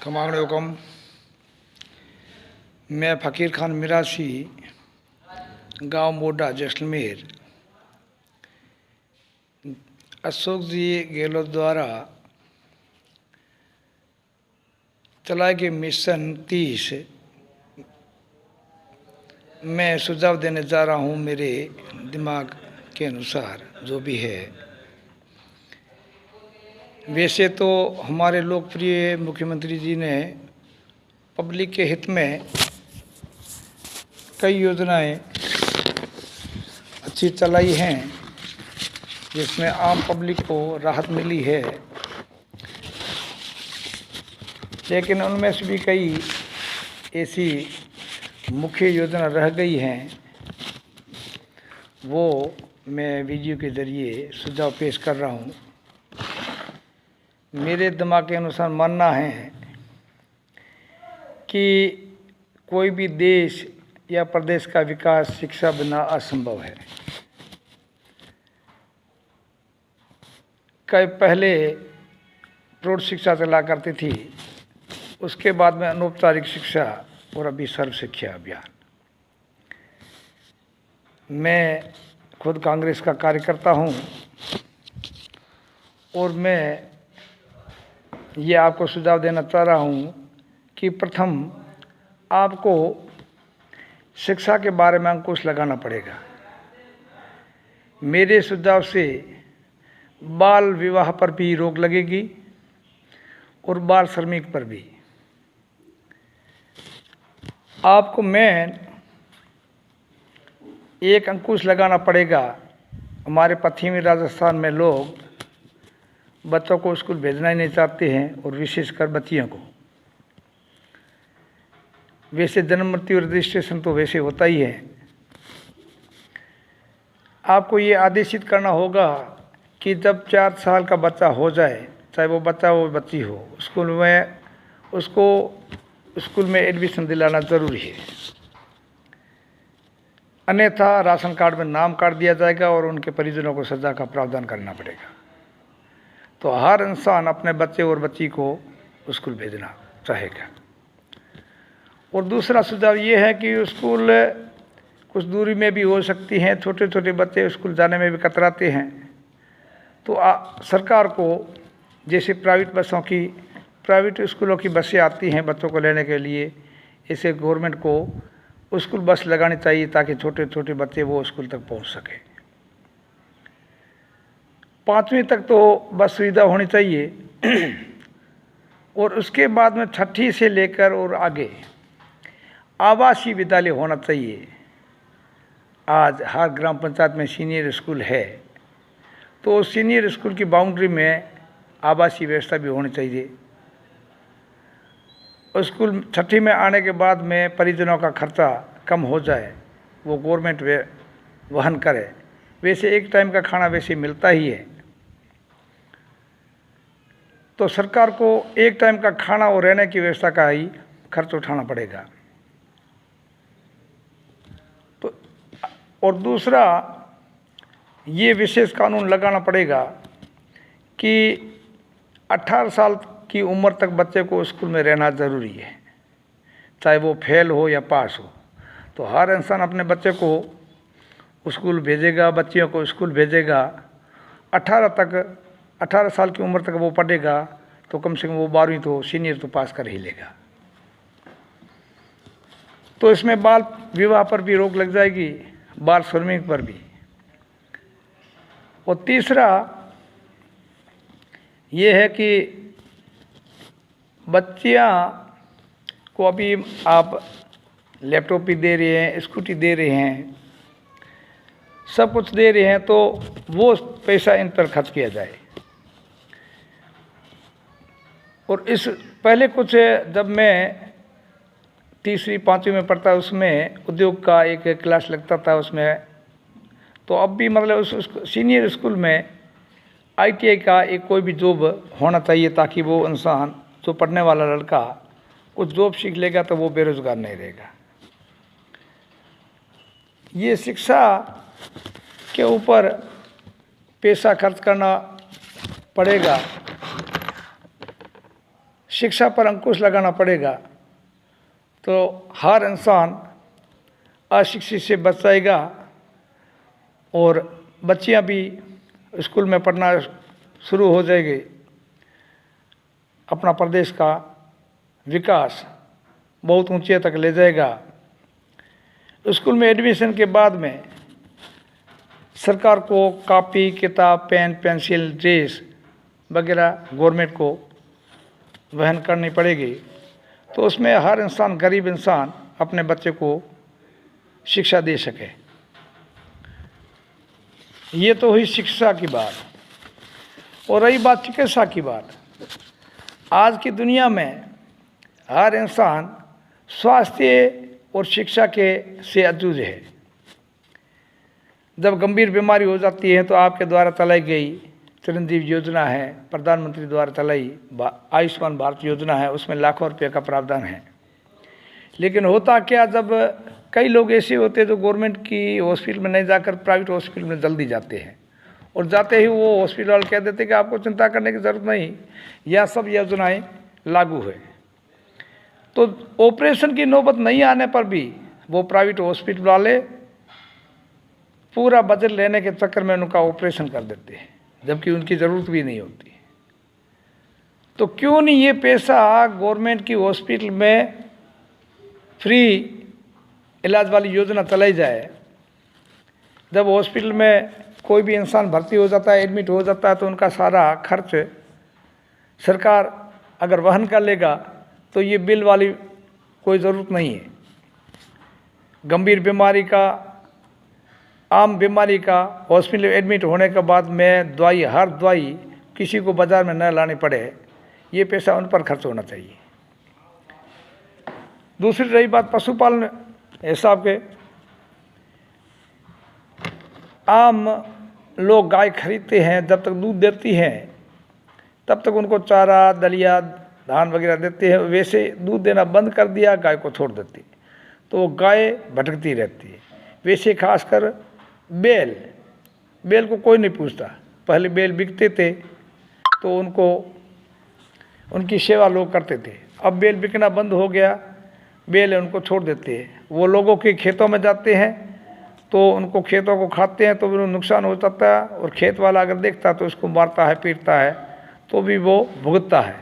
कमांगड़े हुकम मैं फ़कीर खान मिरासी गांव मोडा जैसलमेर अशोक जी गहलोत द्वारा चलाए गए मिशन 30 मैं सुझाव देने जा रहा हूं। मेरे दिमाग के अनुसार जो भी है, वैसे तो हमारे लोकप्रिय मुख्यमंत्री जी ने पब्लिक के हित में कई योजनाएं अच्छी चलाई हैं, जिसमें आम पब्लिक को राहत मिली है, लेकिन उनमें से भी कई ऐसी मुख्य योजना रह गई हैं, वो मैं वीडियो के ज़रिए सुझाव पेश कर रहा हूँ। मेरे दिमाग के अनुसार मानना है कि कोई भी देश या प्रदेश का विकास शिक्षा बिना असंभव है। कई पहले प्रौढ़ शिक्षा चला करती थी, उसके बाद में अनौपचारिक शिक्षा और अभी सर्व शिक्षा अभियान। मैं खुद कांग्रेस का कार्यकर्ता हूँ और मैं ये आपको सुझाव देना चाह रहा हूँ कि प्रथम आपको शिक्षा के बारे में अंकुश लगाना पड़ेगा। मेरे सुझाव से बाल विवाह पर भी रोक लगेगी और बाल श्रमिक पर भी। आपको मैं एक अंकुश लगाना पड़ेगा। हमारे पश्चिमी राजस्थान में लोग बच्चों को स्कूल भेजना ही नहीं चाहते हैं, और विशेषकर बच्चियों को। वैसे जन्म मृत्यु रजिस्ट्रेशन तो वैसे होता ही है। आपको ये आदेशित करना होगा कि जब 4 साल का बच्चा हो जाए, चाहे वो बच्चा हो बच्ची हो, उसको स्कूल में एडमिशन दिलाना ज़रूरी है। अन्यथा राशन कार्ड में नाम काट दिया जाएगा और उनके परिजनों को सज़ा का प्रावधान करना पड़ेगा। तो हर इंसान अपने बच्चे और बच्ची को स्कूल भेजना चाहेगा। और दूसरा सुझाव ये है कि स्कूल कुछ दूरी में भी हो सकती हैं। छोटे छोटे बच्चे स्कूल जाने में भी कतराते हैं, तो सरकार को, जैसे प्राइवेट स्कूलों की बसें आती हैं बच्चों को लेने के लिए, ऐसे गवर्नमेंट को स्कूल बस लगानी चाहिए ताकि छोटे छोटे बच्चे वो स्कूल तक पहुंच सकें। 5वीं तक तो बस सुविधा होनी चाहिए, और उसके बाद में 6ठी से लेकर और आगे आवासीय विद्यालय होना चाहिए। आज हर ग्राम पंचायत में सीनियर स्कूल है, तो सीनियर स्कूल की बाउंड्री में आवासीय व्यवस्था भी होनी चाहिए। स्कूल 6ठी में आने के बाद में परिजनों का खर्चा कम हो जाए, वो गवर्नमेंट वहन करे। वैसे एक टाइम का खाना वैसे मिलता ही है, तो सरकार को एक टाइम का खाना और रहने की व्यवस्था का ही खर्च उठाना पड़ेगा। तो और दूसरा, ये विशेष कानून लगाना पड़ेगा कि 18 साल की उम्र तक बच्चे को स्कूल में रहना ज़रूरी है, चाहे वो फेल हो या पास हो। तो हर इंसान अपने बच्चे को स्कूल भेजेगा, बच्चियों को स्कूल भेजेगा। 18 साल की उम्र तक वो पढ़ेगा, तो कम से कम वो 12वीं तो सीनियर तो पास कर ही लेगा। तो इसमें बाल विवाह पर भी रोक लग जाएगी, बाल श्रमिक पर भी। और तीसरा ये है कि बच्चियां को अभी आप लैपटॉप भी दे रहे हैं, स्कूटी दे रहे हैं, सब कुछ दे रहे हैं, तो वो पैसा इन पर खर्च किया जाए। और इस पहले कुछ, जब मैं 3री 5वीं में पढ़ता, उसमें उद्योग का एक क्लास लगता था उसमें। तो अब भी मतलब उस सीनियर स्कूल में ITI का एक कोई भी जॉब होना चाहिए, ताकि वो इंसान, जो पढ़ने वाला लड़का, कुछ जॉब सीख लेगा तो वो बेरोजगार नहीं रहेगा। ये शिक्षा के ऊपर पैसा खर्च करना पड़ेगा। शिक्षा पर अंकुश लगाना पड़ेगा, तो हर इंसान अशिक्षित से बच जाएगा और बच्चियां भी स्कूल में पढ़ना शुरू हो जाएगी। अपना प्रदेश का विकास बहुत ऊंचे तक ले जाएगा। स्कूल में एडमिशन के बाद में सरकार को कॉपी, किताब, पेन, पेंसिल, ड्रेस वगैरह गवर्नमेंट को वहन करनी पड़ेगी, तो उसमें हर इंसान, गरीब इंसान अपने बच्चे को शिक्षा दे सके। ये तो हुई शिक्षा की बात। और रही बात चिकित्सा की बात, आज की दुनिया में हर इंसान स्वास्थ्य और शिक्षा के से अजूज है। जब गंभीर बीमारी हो जाती है तो आपके द्वारा चलाई गई चिरंजीवी योजना है, प्रधानमंत्री द्वारा चलाई आयुष्मान भारत योजना है, उसमें लाखों रुपये का प्रावधान है। लेकिन होता क्या, जब कई लोग ऐसे होते हैं जो गवर्नमेंट की हॉस्पिटल में नहीं जाकर प्राइवेट हॉस्पिटल में जल्दी जाते हैं, और जाते ही वो हॉस्पिटल वाले कह देते हैं कि आपको चिंता करने की ज़रूरत नहीं, यह सब योजनाएं लागू है। तो ऑपरेशन की नौबत नहीं आने पर भी वो प्राइवेट हॉस्पिटल वाले पूरा बजट लेने के चक्कर में उनका ऑपरेशन कर देते हैं, जबकि उनकी ज़रूरत भी नहीं होती। तो क्यों नहीं ये पैसा गवर्नमेंट की हॉस्पिटल में फ्री इलाज वाली योजना चलाई जाए। जब हॉस्पिटल में कोई भी इंसान भर्ती हो जाता है, एडमिट हो जाता है, तो उनका सारा खर्च सरकार अगर वहन कर लेगा तो ये बिल वाली कोई ज़रूरत नहीं है। गंभीर बीमारी का, आम बीमारी का हॉस्पिटल एडमिट होने के बाद में दवाई, हर दवाई किसी को बाज़ार में न लानी पड़े, ये पैसा उन पर खर्च होना चाहिए। दूसरी रही बात पशुपालन हिसाब के, आम लोग गाय खरीदते हैं, जब तक दूध देती हैं तब तक उनको चारा, दलिया, धान वगैरह देते हैं। वैसे दूध देना बंद कर दिया, गाय को छोड़ देती, तो वो गाय भटकती रहती है। वैसे खासकर बैल को कोई नहीं पूछता। पहले बैल बिकते थे तो उनको, उनकी सेवा लोग करते थे। अब बैल बिकना बंद हो गया, बैल उनको छोड़ देते हैं। वो लोगों के खेतों में जाते हैं तो उनको खेतों को खाते हैं, तो भी नुकसान हो जाता है, और खेत वाला अगर देखता है तो उसको मारता है, पीटता है, तो भी वो भुगतता है।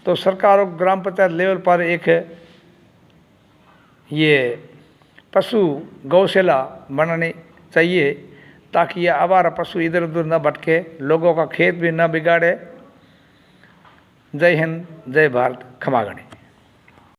तो सरकार और ग्राम पंचायत लेवल पर एक ये पशु गौशाला बनानी चाहिए, ताकि ये आवारा पशु इधर उधर न भटके, लोगों का खेत भी न बिगाड़े। जय हिंद, जय भारत, खमा गणी।